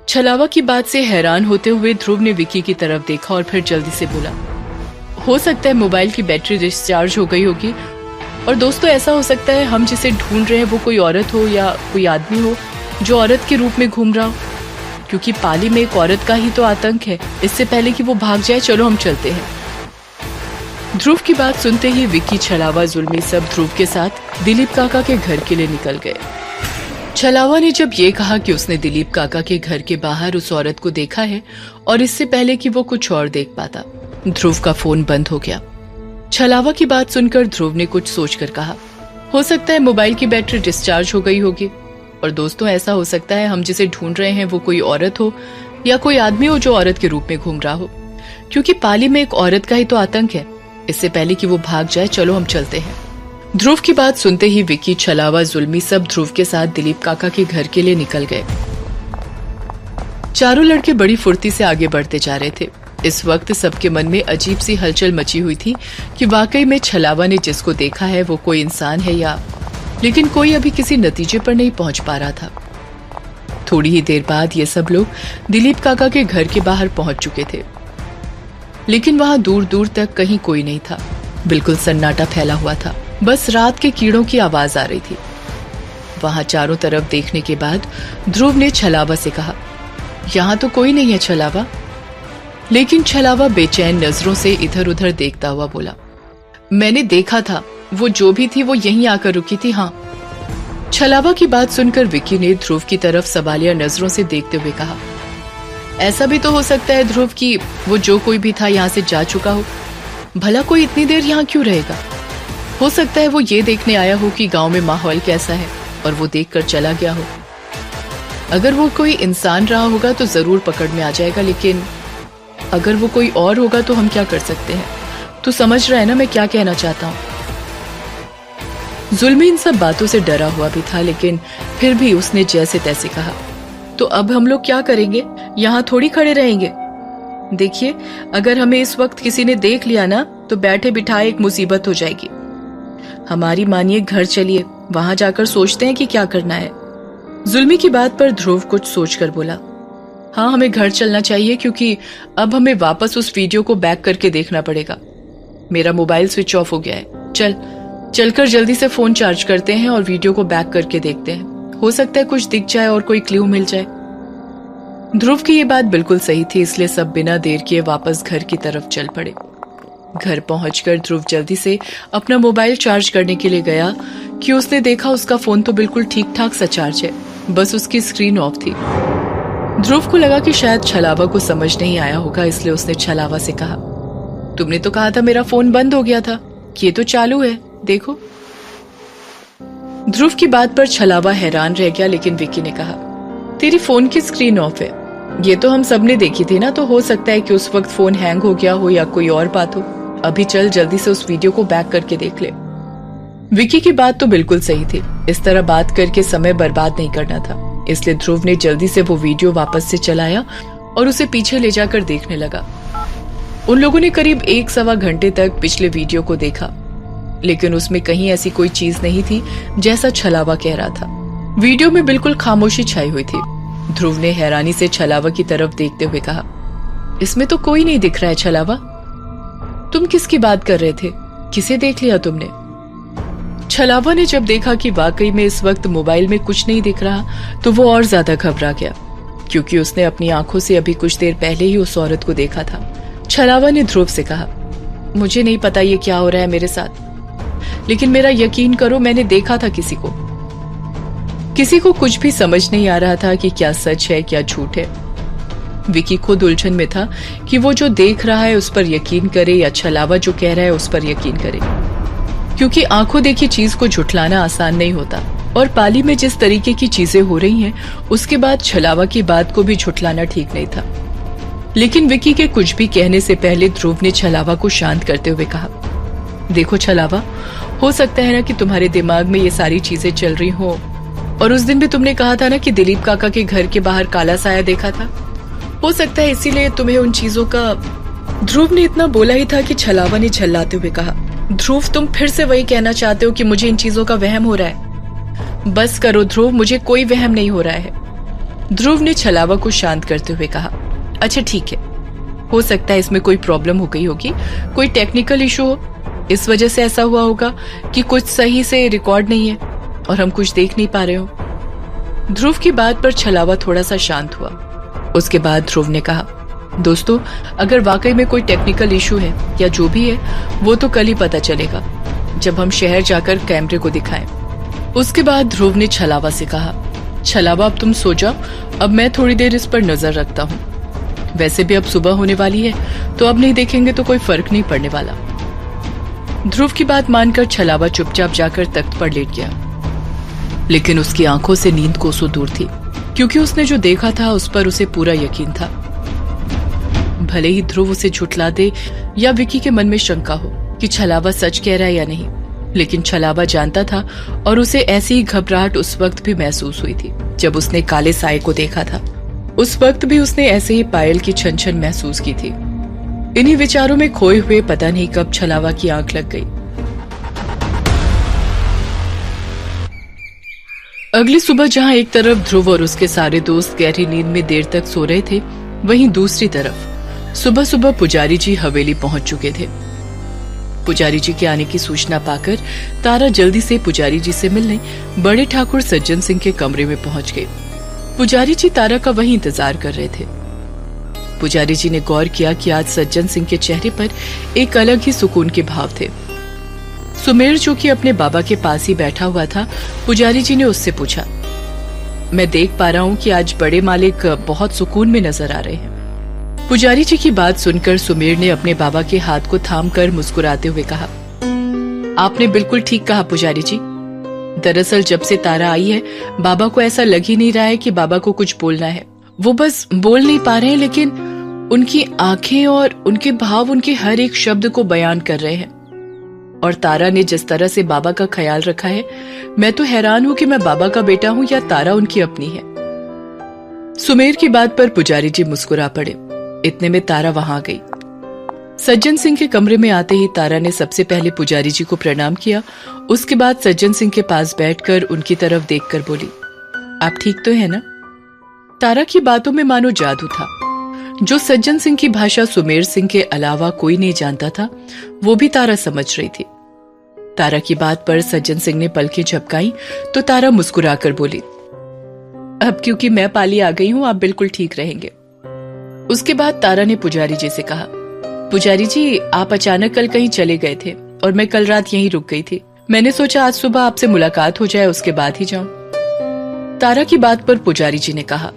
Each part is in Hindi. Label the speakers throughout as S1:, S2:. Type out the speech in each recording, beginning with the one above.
S1: छलावा की बात से हैरान होते हुए ध्रुव ने विकी की तरफ देखा और फिर जल्दी से बोला, हो सकता है मोबाइल की बैटरी डिस्चार्ज हो गई होगी। और दोस्तों, ऐसा हो सकता है हम जिसे ढूंढ रहे हैं वो कोई औरत हो या कोई आदमी हो जो औरत के रूप में घूम रहा हो, क्योंकि पाली में एक औरत का ही तो आतंक है। इससे पहले कि वो भाग जाए, चलो हम चलते हैं। ध्रुव की बात सुनते ही विकी, छलावा, जुल्मी सब ध्रुव के साथ दिलीप काका के घर के लिए निकल गए। छलावा ने जब ये कहा कि उसने दिलीप काका के घर के बाहर उस औरत को देखा है और इससे पहले कि वो कुछ और देख पाता, ध्रुव का फोन बंद हो गया। छलावा की बात सुनकर ध्रुव ने कुछ सोचकर कहा, हो सकता है मोबाइल की बैटरी डिस्चार्ज हो गई होगी। और दोस्तों, ऐसा हो सकता है हम जिसे ढूंढ रहे हैं वो कोई औरत हो या कोई आदमी हो जो औरत के रूप में घूम रहा हो, क्योंकि पाली में एक औरत का ही तो आतंक है। इससे पहले कि वो भाग जाए, चलो हम चलते हैं। ध्रुव की बात सुनते ही विकी, छलावा, जुल्मी सब ध्रुव के साथ दिलीप काका के घर के लिए निकल गए। चारों लड़के बड़ी फुर्ती से आगे बढ़ते जा रहे थे। इस वक्त सबके मन में अजीब सी हलचल मची हुई थी कि वाकई में छलावा ने जिसको देखा है वो कोई इंसान है या, लेकिन कोई अभी किसी नतीजे पर नहीं पहुंच पा रहा था। थोड़ी ही देर बाद ये सब लोग दिलीप काका के घर के बाहर पहुंच चुके थे, लेकिन वहां दूर दूर तक कहीं कोई नहीं था। बिल्कुल सन्नाटा फैला हुआ था, बस रात के कीड़ों की आवाज आ रही थी। वहां चारों तरफ देखने के बाद ध्रुव ने छलावा से कहा, यहाँ तो कोई नहीं है छलावा। लेकिन छलावा बेचैन नजरों से इधर उधर देखता हुआ बोला, मैंने देखा था, वो जो भी थी वो यहीं आकर रुकी थी। हाँ। छलावा की बात सुनकर विकी ने ध्रुव की तरफ सवालिया नजरों से देखते हुए कहा, ऐसा भी तो हो सकता है ध्रुव कि वो जो कोई भी था यहाँ से जा चुका हो। भला कोई इतनी देर यहाँ क्यों रहेगा? हो सकता है वो ये देखने आया हो कि गांव में माहौल कैसा है और वो देखकर चला गया हो। अगर वो कोई इंसान रहा होगा तो जरूर पकड़ में आ जाएगा, लेकिन अगर वो कोई और होगा तो हम क्या कर सकते हैं? तू समझ रहा है ना मैं क्या कहना चाहता हूँ? जुल्मी इन सब बातों से डरा हुआ भी था, लेकिन फिर भी उसने जैसे तैसे कहा, तो अब हम लोग क्या करेंगे? यहाँ थोड़ी खड़े रहेंगे। देखिए, अगर हमें इस वक्त किसी ने देख लिया ना तो बैठे बिठाए एक मुसीबत हो जाएगी। हमारी मानिए, घर चलिए, वहां जाकर सोचते हैं कि क्या करना है। जुल्मी की बात पर ध्रुव कुछ सोचकर बोला, हाँ हमें घर चलना चाहिए, क्योंकि अब हमें वापस उस वीडियो को बैक करके देखना पड़ेगा। मेरा मोबाइल स्विच ऑफ हो गया है। चलकर जल्दी से फोन चार्ज करते हैं और वीडियो को बैक करके देखते हैं। हो सकता है कुछ दिख जाए और कोई क्लू मिल जाए। ध्रुव की ये बात बिल्कुल सही थी, इसलिए सब बिना देर किए वापस घर की तरफ चल पड़े। घर पहुंचकर ध्रुव जल्दी से अपना मोबाइल चार्ज करने के लिए गया कि उसने देखा उसका फोन तो बिल्कुल ठीक ठाक सा चार्ज है, बस उसकी स्क्रीन ऑफ थी। ध्रुव को लगा कि शायद छलावा को समझ नहीं आया होगा, इसलिए उसने छलावा से कहा, तुमने तो कहा था मेरा फोन बंद हो गया था, ये तो चालू है, देखो। ध्रुव की बात पर छलावा हैरान रह गया, लेकिन विकी ने कहा, तेरी फोन की स्क्रीन ऑफ है, ये तो हम सबने देखी थी ना, तो हो सकता है कि उस वक्त फोन हैंग हो गया हो या कोई और बात हो। अभी चल जल्दी से उस वीडियो को बैक करके देख ले। विकी की बात तो बिल्कुल सही थी, इस तरह बात करके समय बर्बाद नहीं करना था, इसलिए ध्रुव ने जल्दी से वो वीडियो वापस से चलाया और उसे पीछे ले जाकर देखने लगा। उन लोगों ने करीब 1-1.25 घंटे तक पिछले वीडियो को देखा, लेकिन उसमें कहीं ऐसी कोई चीज नहीं थी जैसा छलावा कह रहा था। वीडियो में बिल्कुल खामोशी छाई हुई थी। ध्रुव ने हैरानी से छलावा की तरफ देखते हुए कहा, इसमें तो कोई नहीं दिख रहा है छलावा, तुम किसकी बात कर रहे थे? किसे देख लिया तुमने? छलावा ने जब देखा कि वाकई में इस वक्त मोबाइल में कुछ नहीं दिख रहा तो वो और ज्यादा घबरा गया, क्योंकि उसने अपनी आंखों से अभी कुछ देर पहले ही उस औरत को देखा था। छलावा ने ध्रुव से कहा, मुझे नहीं पता ये क्या हो रहा है मेरे साथ, लेकिन मेरा यकीन करो मैंने देखा था किसी को कुछ भी समझ नहीं आ रहा था कि क्या सच है क्या झूठ है। विकी खुद उलझन में था कि वो जो देख रहा है उस पर यकीन करे या छलावा जो कह रहा है उस पर यकीन करे, क्योंकि आंखों देखी चीज को झुठलाना आसान नहीं होता। और पाली में जिस तरीके की चीजें हो रही हैं, उसके बाद छलावा की बात को भी झुठलाना ठीक नहीं था। लेकिन विकी के कुछ भी कहने से पहले ध्रुव ने छलावा को शांत करते हुए कहा, देखो छलावा, हो सकता है ना कि तुम्हारे दिमाग में ये सारी चीजें चल रही हो, और उस दिन भी तुमने कहा था ना कि दिलीप काका के घर के बाहर काला साया देखा था, हो सकता है इसीलिए तुम्हें उन चीजों का। ध्रुव ने इतना बोला ही था कि छलावा ने झल्लाते हुए कहा, ध्रुव तुम फिर से वही कहना चाहते हो कि मुझे इन चीजों का वहम हो रहा है? बस करो ध्रुव, मुझे कोई वहम नहीं हो रहा है। ध्रुव ने छलावा को शांत करते हुए कहा, अच्छा ठीक है, हो सकता है इसमें कोई प्रॉब्लम हो गई होगी, कोई टेक्निकल इशू हो, इस वजह से ऐसा हुआ होगा कि कुछ सही से रिकॉर्ड नहीं है और हम कुछ देख नहीं पा रहे हो। ध्रुव की बात पर छलावा थोड़ा सा शांत हुआ। उसके बाद ध्रुव ने कहा, दोस्तों अगर वाकई में कोई टेक्निकल इशू है या जो भी है वो तो कल ही पता चलेगा जब हम शहर जाकर कैमरे को दिखाएं। उसके बाद ध्रुव ने छलावा से कहा, छलावा अब तुम सो जाओ, अब मैं थोड़ी देर इस पर नजर रखता हूँ। वैसे भी अब सुबह होने वाली है तो अब नहीं देखेंगे तो कोई फर्क नहीं पड़ने वाला। ध्रुव की बात मानकर छलावा चुपचाप जाकर तख्त पर लेट गया, लेकिन उसकी आंखों से नींद कोसों दूर थी, क्योंकि उसने जो देखा था उस पर उसे पूरा यकीन था। भले ही ध्रुव उसे झुठला दे या विकी के मन में शंका हो कि छलावा सच कह रहा है या नहीं, लेकिन छलावा जानता था और उसे ऐसी ही घबराहट उस वक्त भी महसूस हुई थी जब उसने काले साए को देखा था। उस वक्त भी उसने ऐसे ही पायल की छन छन महसूस की थी। इन्हीं विचारों में खोए हुए पता नहीं कब छलावा की आंख लग गई। अगली सुबह जहां एक तरफ ध्रुव और उसके सारे दोस्त गहरी नींद में देर तक सो रहे थे, वहीं दूसरी तरफ सुबह सुबह पुजारी जी हवेली पहुंच चुके थे। पुजारी जी के आने की सूचना पाकर तारा जल्दी से पुजारी जी से मिलने बड़े ठाकुर सज्जन सिंह के कमरे में पहुंच गए। पुजारी जी तारा का वहीं इंतजार कर रहे थे। पुजारी जी ने गौर किया कि आज सज्जन सिंह के चेहरे पर एक अलग ही सुकून के भाव थे। सुमेर जो कि अपने बाबा के पास ही बैठा हुआ था, पुजारी जी ने उससे पूछा, मैं देख पा रहा हूँ कि आज बड़े मालिक बहुत सुकून में नजर आ रहे हैं। पुजारी जी की बात सुनकर सुमेर ने अपने बाबा के हाथ को थामकर मुस्कुराते हुए कहा, आपने बिल्कुल ठीक कहा पुजारी जी। दरअसल जब से तारा आई है, बाबा को ऐसा लग ही नहीं रहा है कि बाबा को कुछ बोलना है। वो बस बोल नहीं पा रहे हैं, लेकिन उनकी आंखें और उनके भाव उनके हर एक शब्द को बयान कर रहे हैं। और तारा ने जिस तरह से बाबा का ख्याल रखा है, मैं तो हैरान हूं कि मैं बाबा का बेटा हूं या तारा उनकी अपनी है। सुमेर की बात पर पुजारी जी मुस्कुरा पड़े। इतने में तारा वहां आ गई। सज्जन सिंह के कमरे में आते ही तारा ने सबसे पहले पुजारी जी को प्रणाम किया। उसके बाद सज्जन सिंह के पास बैठकर उनकी तरफ देखकर बोली, आप ठीक तो है ना? तारा की बातों में मानो जादू था। जो सज्जन सिंह की भाषा सुमेर सिंह के अलावा कोई नहीं जानता था, वो भी तारा समझ रही थी। तारा की बात पर सज्जन सिंह ने पलकें झपकाई तो तारा मुस्कुराकर बोली, अब क्योंकि मैं पाली आ गई हूं, आप बिल्कुल ठीक रहेंगे। उसके बाद तारा ने पुजारी जी से कहा, पुजारी जी आप अचानक कल कहीं चले गए थे और मैं कल रात यहीं रुक गई थी। मैंने सोचा आज सुबह आपसे मुलाकात हो जाए, उसके बाद ही जाऊं। तारा की बात पर पुजारी जी ने कहा,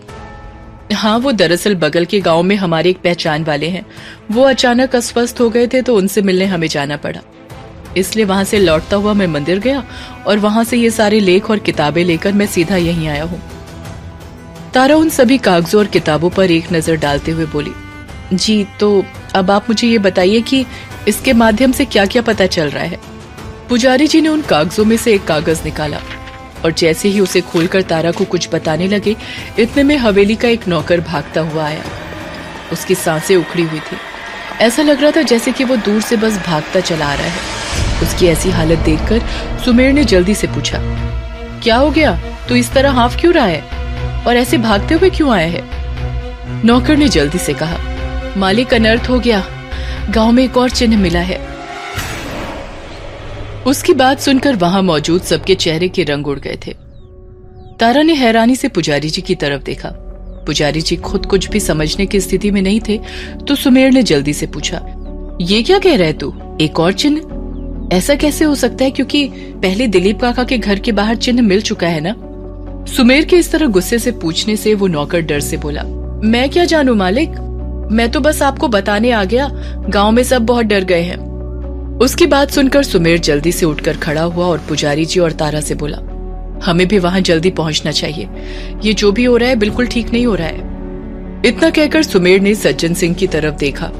S1: हाँ वो दरअसल बगल के गांव में हमारे एक पहचान वाले हैं, वो अचानक अस्वस्थ हो गए थे तो उनसे मिलने हमें जाना पड़ा, इसलिए वहां से लौटता हुआ मैं मंदिर गया और वहां से ये सारे लेख और किताबें लेकर मैं सीधा यहीं आया हूँ। तारा उन सभी कागजों और किताबों पर एक नजर डालते हुए बोली, जी तो अब आप मुझे ये बताइए कि इसके माध्यम से क्या क्या पता चल रहा है। पुजारी जी ने उन कागजों में से एक कागज निकाला और जैसे ही उसे खोलकर तारा को कुछ बताने लगे, इतने में हवेली का एक नौकर भागता हुआ आया। उसकी सांसें उखड़ी हुई थी, ऐसा लग रहा था जैसे कि वो दूर से बस भागता चला आ रहा है। उसकी ऐसी हालत देखकर सुमेर ने जल्दी से पूछा, क्या हो गया, तू इस तरह हाफ क्यों रहा है और ऐसे भागते हुए क्यों आया है? नौकर ने जल्दी से कहा, मालिक अनर्थ हो गया, गांव में एक और चिन्ह मिला है। उसकी बात सुनकर वहां मौजूद सबके चेहरे के रंग उड़ गए थे। तारा ने हैरानी से पुजारी जी की तरफ देखा। पुजारी जी खुद कुछ भी समझने की स्थिति में नहीं थे, तो सुमेर ने जल्दी से पूछा, ये क्या कह रहे तू, एक और चिन्ह? ऐसा कैसे हो सकता है, क्योंकि पहले दिलीप काका के घर के बाहर चिन्ह मिल चुका है ना? सुमेर के इस तरह गुस्से से पूछने से वो नौकर डर से बोला, मैं क्या जानू मालिक, मैं तो बस आपको बताने आ गया, गांव में सब बहुत डर गए हैं। उसकी बात सुनकर सुमेर जल्दी से उठकर खड़ा हुआ और पुजारी जी और तारा से बोला, हमें भी वहां जल्दी पहुंचना चाहिए, ये जो भी हो रहा है बिल्कुल ठीक नहीं हो रहा है। इतना कहकर सुमेर ने सज्जन सिंह की तरफ देखा।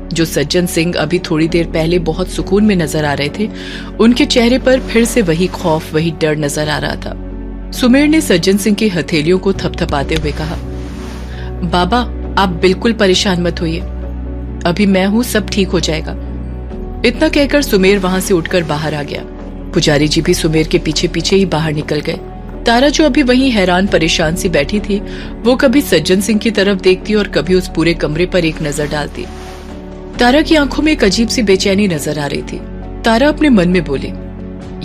S1: जो सज्जन सिंह अभी थोड़ी देर पहले बहुत सुकून में नजर आ रहे थे, उनके चेहरे पर फिर से वही खौफ, वही डर नजर आ रहा था। सुमेर ने सज्जन सिंह की हथेलियों को थपथपाते हुए कहा, बाबा आप बिल्कुल परेशान मत होइए, अभी मैं हूं, सब ठीक हो जाएगा। इतना कहकर सुमेर वहां से उठकर बाहर आ गया। पुजारी जी भी सुमेर के पीछे पीछे ही बाहर निकल गए। तारा जो अभी वहीं हैरान परेशान सी बैठी थी, वो कभी सज्जन सिंह की तरफ देखती और कभी उस पूरे कमरे पर एक नजर डालती। तारा की आंखों में एक अजीब सी बेचैनी नजर आ रही थी। तारा अपने मन में बोली,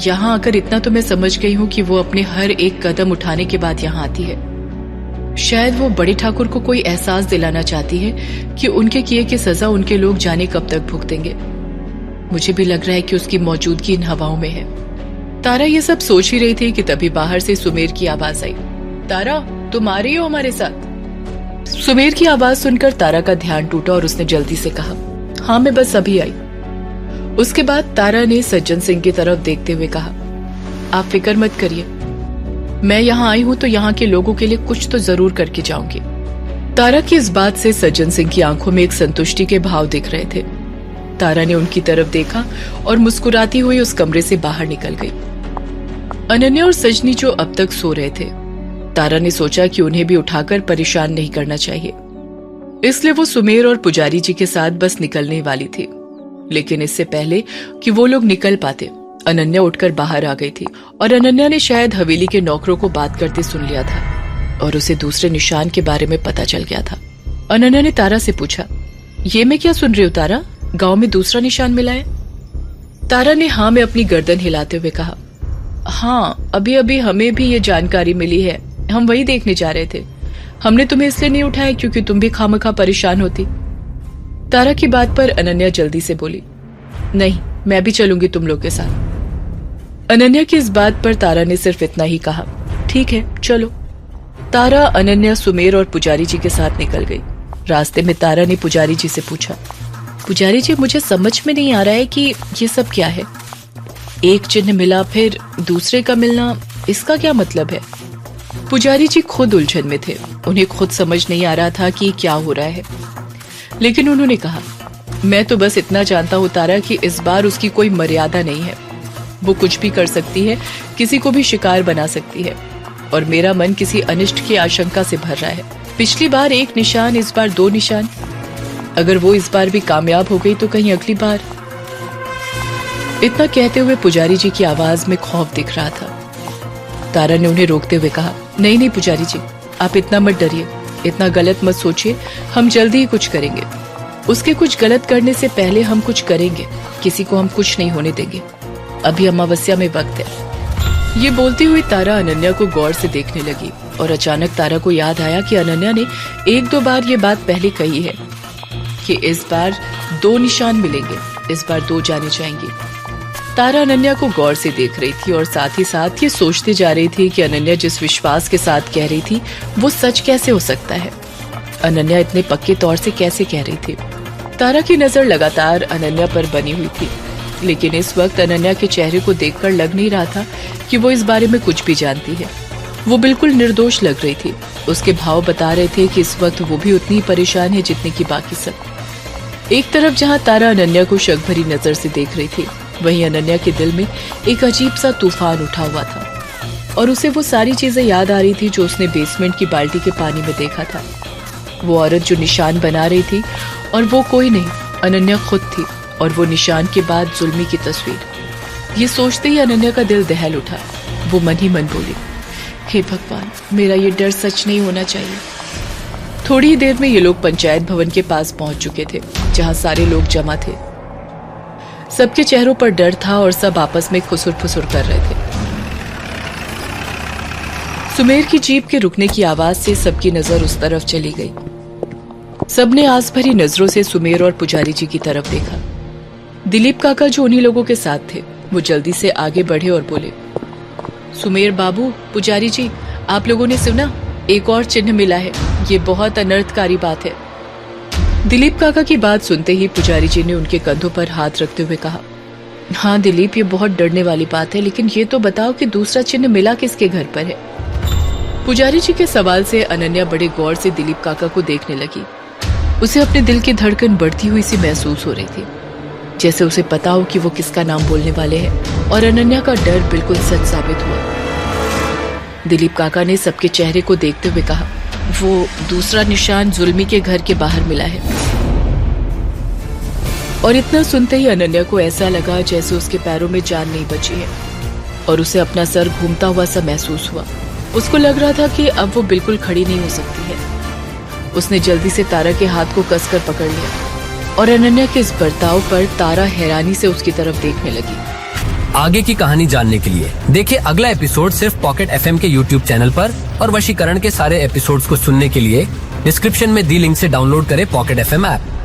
S1: यहाँ आकर इतना तो मैं समझ गई हूँ कि वो अपने हर एक कदम उठाने के बाद यहाँ आती है। शायद वो बड़े ठाकुर को कोई एहसास दिलाना चाहती है कि उनके किए की सजा उनके लोग जाने कब तक भुगतेंगे। मुझे भी लग रहा है कि उसकी मौजूदगी इन हवाओं में है। तारा ये सब सोच ही रही थी कि तभी बाहर से सुमेर की आवाज आई, तारा तुम आ रही हो हमारे साथ? सुमेर की आवाज सुनकर तारा का ध्यान टूटा और उसने जल्दी से कहा, हाँ मैं बस अभी आई। उसके बाद तारा ने सज्जन सिंह की तरफ देखते हुए कहा, आप फिक्र मत करिए, मैं यहाँ आई हूँ तो यहाँ के लोगों के लिए कुछ तो जरूर करके जाऊंगी। तारा की इस बात से सज्जन सिंह की आंखों में एक संतुष्टि के भाव दिख रहे थे। तारा ने उनकी तरफ देखा और मुस्कुराती हुई उस कमरे से बाहर निकल गई। अनन्या और सजनी जो अब तक सो रहे थे, तारा ने सोचा कि उन्हें भी उठाकर परेशान नहीं करना चाहिए, इसलिए वो सुमेर और पुजारी जी के साथ बस निकलने वाली थी। लेकिन इससे पहले कि वो लोग निकल पाते, अनन्या उठकर बाहर आ गई थी और अनन्या ने शायद हवेली के नौकरों को बात करते सुन लिया था और उसे दूसरे निशान के बारे में पता चल गया था। अनन्या ने तारा से पूछा, ये मैं क्या सुन रही हूँ तारा, गांव में दूसरा निशान मिला है? तारा ने हाँ में अपनी गर्दन हिलाते हुए कहा, हाँ अभी अभी हमें भी ये जानकारी मिली है, हम वही देखने जा रहे थे। हमने तुम्हें इसलिए नहीं उठाया क्योंकि तुम भी खामखा परेशान होती। तारा की बात पर अनन्या जल्दी से बोली, नहीं मैं भी चलूंगी तुम लोग के साथ। अनन्या की इस बात पर तारा ने सिर्फ इतना ही कहा, ठीक है चलो। तारा, अनन्या, सुमेर और पुजारी जी के साथ निकल गई। रास्ते में तारा ने पुजारी जी से पूछा, पुजारी जी मुझे समझ में नहीं आ रहा है कि ये सब क्या है। एक चिन्ह मिला फिर दूसरे का मिलना, इसका क्या मतलब है? पुजारी जी खुद उलझन में थे, उन्हें खुद समझ नहीं आ रहा था कि क्या हो रहा है। लेकिन उन्होंने कहा, मैं तो बस इतना जानता हूँ तारा कि इस बार उसकी कोई मर्यादा नहीं है। वो कुछ भी कर सकती है, किसी को भी शिकार बना सकती है और मेरा मन किसी अनिष्ट की आशंका से भर रहा है। पिछली बार एक निशान, इस बार 2 निशान। अगर वो इस बार भी कामयाब हो गई तो कहीं अगली बार। इतना कहते हुए पुजारी जी की आवाज में खौफ दिख रहा था। तारा ने उन्हें रोकते हुए कहा, नहीं नहीं पुजारी जी, आप इतना मत डरिए, इतना गलत मत सोचिए, हम जल्दी ही कुछ करेंगे। उसके कुछ गलत करने से पहले हम कुछ करेंगे, किसी को हम कुछ नहीं होने देंगे। अभी अमावस्या में वक्त है। ये बोलती हुई तारा अनन्या को गौर से देखने लगी और अचानक तारा को याद आया कि अनन्या ने 1-2 बार ये बात पहले कही है कि इस बार 2 निशान मिलेंगे, इस बार 2 जाने जाएंगी। तारा अनन्या को गौर से देख रही थी और साथ ही साथ ये सोचती जा रही थी कि अनन्या जिस विश्वास के साथ कह रही थी वो सच कैसे हो सकता है। अनन्या इतने पक्के तौर से कैसे कह रही थी? तारा की नजर लगातार अनन्या पर बनी हुई थी, लेकिन इस वक्त अनन्या के चेहरे को देखकर लग नहीं रहा था कि वो इस बारे में कुछ भी जानती है। वो बिल्कुल निर्दोष लग रही थी। उसके भाव बता रहे थे कि इस वक्त वो भी उतनी परेशान है जितनी की बाकी सब। एक तरफ जहाँ तारा अनन्या को शक भरी नजर से देख रही थी, वहीं अनन्या के दिल में एक अजीब सा तूफान उठा हुआ था और उसे वो सारी चीजें याद आ रही थी जो उसने बेसमेंट की बाल्टी के पानी में देखा था। वो औरत जो निशान बना रही थी और वो कोई नहीं, अनन्या खुद थी, और वो निशान के बाद जुल्मी की तस्वीर। ये सोचते ही अनन्या का दिल दहल उठा। वो मन ही मन बोली, हे भगवान, मेरा ये डर सच नहीं होना चाहिए। थोड़ी ही देर में ये लोग पंचायत भवन के पास पहुंच चुके थे, जहां सारे लोग जमा थे। सबके चेहरों पर डर था और सब आपस में खुसुर फुसुर कर रहे थे। सुमेर की जीप के रुकने की आवाज से सबकी नजर उस तरफ चली गई। सबने आस भरी नजरों से सुमेर और पुजारी जी की तरफ देखा। दिलीप काका जो उन्हीं लोगों के साथ थे, वो जल्दी से आगे बढ़े और बोले, सुमेर बाबू, पुजारी जी, आप लोगों ने सुना, एक और चिन्ह मिला है। ये बहुत अनर्थकारी बात है। दिलीप काका की बात सुनते ही पुजारी जी ने उनके कंधों पर हाथ रखते हुए कहा, हाँ दिलीप, ये बहुत डरने वाली बात है, लेकिन ये तो बताओ कि दूसरा चिन्ह मिला किसके घर पर है? पुजारी जी के सवाल से अनन्या बड़े गौर से दिलीप काका को देखने लगी। उसे अपने दिल की धड़कन बढ़ती हुई सी महसूस हो रही थी, जैसे उसे पता हो कि वो किसका नाम बोलने वाले हैं, और अनन्या का डर बिल्कुल सच साबित हुआ। दिलीप काका ने सबके चेहरे को देखते हुए कहा, वो दूसरा निशान जुल्मी के घर के बाहर मिला है। और इतना सुनते ही अनन्या को ऐसा लगा जैसे उसके पैरों में जान नहीं बची है और उसे अपना सर घूमता हुआ सा महसूस हुआ। उसको लग रहा था कि अब वो बिल्कुल खड़ी नहीं हो सकती है। उसने जल्दी से तारा के हाथ को कसकर पकड़ लिया और अनन्या के इस बर्ताव पर तारा हैरानी से उसकी तरफ देखने लगी।
S2: आगे की कहानी जानने के लिए देखिए अगला एपिसोड सिर्फ पॉकेट एफएम के यूट्यूब चैनल पर, और वशीकरण के सारे एपिसोड्स को सुनने के लिए डिस्क्रिप्शन में दी लिंक से डाउनलोड करें पॉकेट एफएम ऐप।